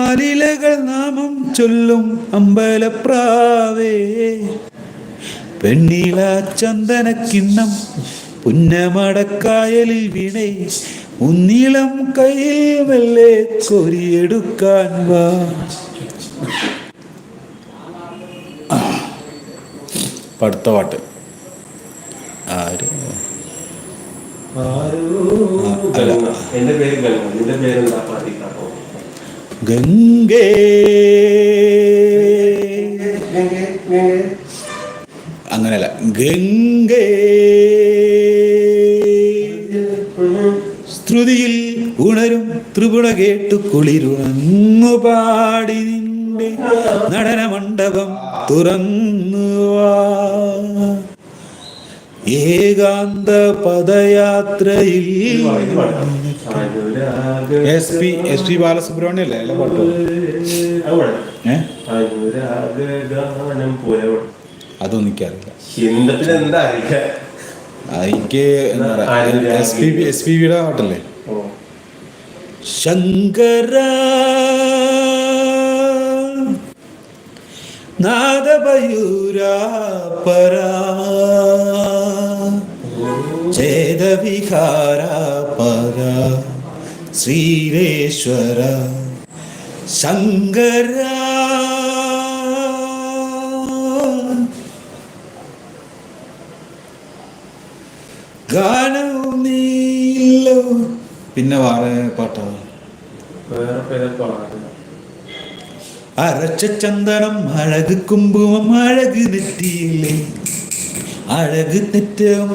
അലിലകൾ നാമം ചൊല്ലും അമ്പലപ്രാവേ, പെണ്ണില ചന്ദനക്കിണ്ണം പുന്നമടക്കായലിൽ വീണേ, ഉന്നീളം കയ്യിൽ മെല്ലെ കൊരിയെടുക്കാൻ വാ. അടുത്ത പാട്ട് ആര്? ഗംഗേ അങ്ങനല്ല, ഗംഗേ ശ്രുതിയിൽ ഉണരും ത്രിപുട കേട്ടു കുളിരുണങ്ങു പാടി നിന്റെ നടന മണ്ഡപം തുറന്നു വാ. ഏകാന്ത പദയാത്രയിൽ എസ് പി ബാലസുബ്രഹ്മണ്യം അല്ലേ എല്ലാ പാട്ടും? അതൊന്നും എനിക്കറിയില്ല. എനിക്ക് എസ് പി ബിയുടെ പാട്ടല്ലേ? ശങ്കര നാദപയൂരാപരാ ചേതവിഹാരാപരാ ശ്രീരേശ്വര ശങ്കര. ഗാനവും നീല്ലോ. പിന്നെ വേറെ പാട്ടാണ്. അരച്ച ചന്ദനം അഴക് കുമ്പുമം അഴക് നെറ്റിയില്ലേ, അഴക് നെറ്റവും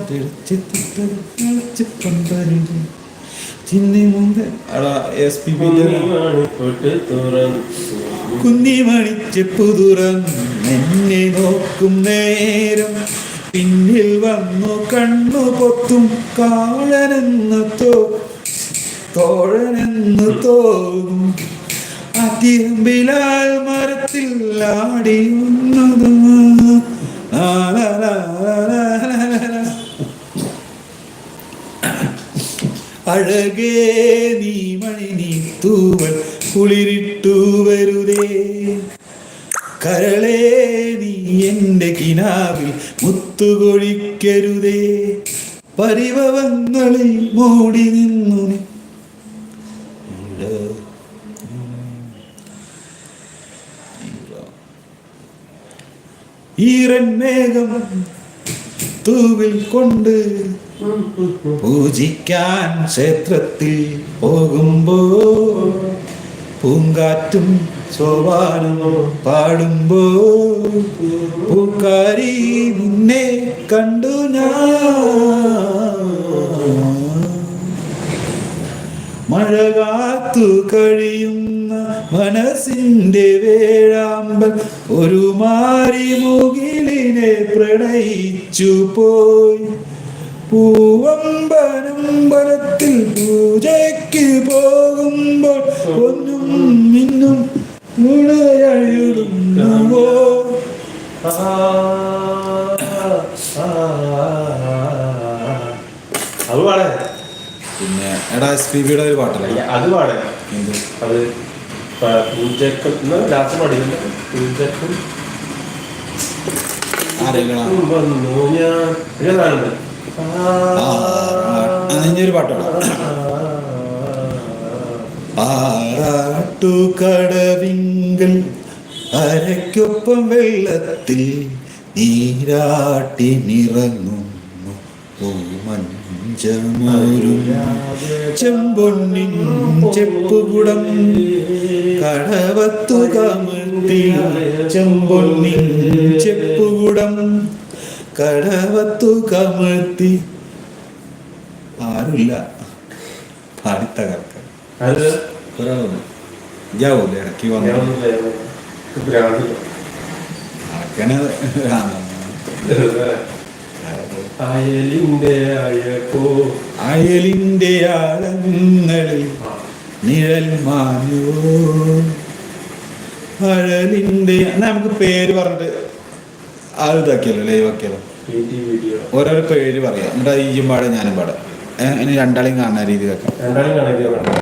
കുന്നിമണിച്ചെപ്പു തുറന്നെന്നെ നോക്കും നേരം, പിന്നിൽ വന്നു കണ്ണു പൊത്തും കാളനെന്ന് തോഴനെന്ന് തോന്നും. അതിരമ്പിലാൽ മരത്തിൽ ആടിയുന്നതും അഴകേ നീ മണി നീ തൂവൽ കുളിരിട്ടു വരുതേ, കരളേ നീ എൻ്റെ കിനാവിൽ മുത്തുകൊഴിക്കരുതേ, പരിഭവങ്ങളിൽ മൂടി നിന്നു ഈറന്മേഘം തൂവിൽ കൊണ്ട് പൂജിക്കാൻ ക്ഷേത്രത്തിൽ പോകുമ്പോ, പൂങ്കാറ്റും സോപാനമോ പാടുമ്പോ, പൂക്കാരി നിന്നെ കണ്ടു ഞാൻ. മഴ കാത്തു കഴിയുന്ന മനസ്സിന്റെ വേഴാമ്പൽ ഒരു മാരിമുകിലിനെ പ്രണയിച്ചു പോയി. പൂവമ്പനമ്പലത്തിൽ പൂജയ്ക്ക് പോകുമ്പോൾ ഒന്നും മിന്നും മുളയഴുതുന്നുവോ. പിന്നെ എടാ എസ് പി ബിയുടെ ഒരു പാട്ടല്ലേ അത് പാടേ? അത് ഒരു പാട്ടാണ്. ആറാട്ടുകടവിങ്കൽ അരയ്ക്കൊപ്പം വെള്ളത്തിൽ നീരാട്ടി നിറങ്ങുന്നു പൂമഞ്ചമൂരും ചെമ്പൊന്നിൻ ചെപ്പുകുടം കടവത്തു കമഴ്ത്തി. ചെമ്പൊന്നിൻ ചെപ്പുകുടം കടവത്തു കമഴ്ത്തി. ആരുമില്ല പാടിത്തകർക്കാൻ ഒരാളൊന്നും ജാവൂല്ലേ ഇടയ്ക്ക് വന്നു അങ്ങനെ. അയലിന്റെ ആഴങ്ങളിൽ നിഴൽ മാഞ്ഞോ അഴലിന്റെ. നമുക്ക് പേര് പറഞ്ഞിട്ട് അത് ഇതാക്കിയല്ലോ, ലൈവ് ആക്കിയല്ലോ. ഓരോരോ പേര് പറയാം, എന്നിട്ട് ഈയും പാടാം ഞാനും പാടാം. ഇനി രണ്ടാളെയും കാണുന്ന രീതി വെക്കാം. രണ്ടാളും കാണാൻ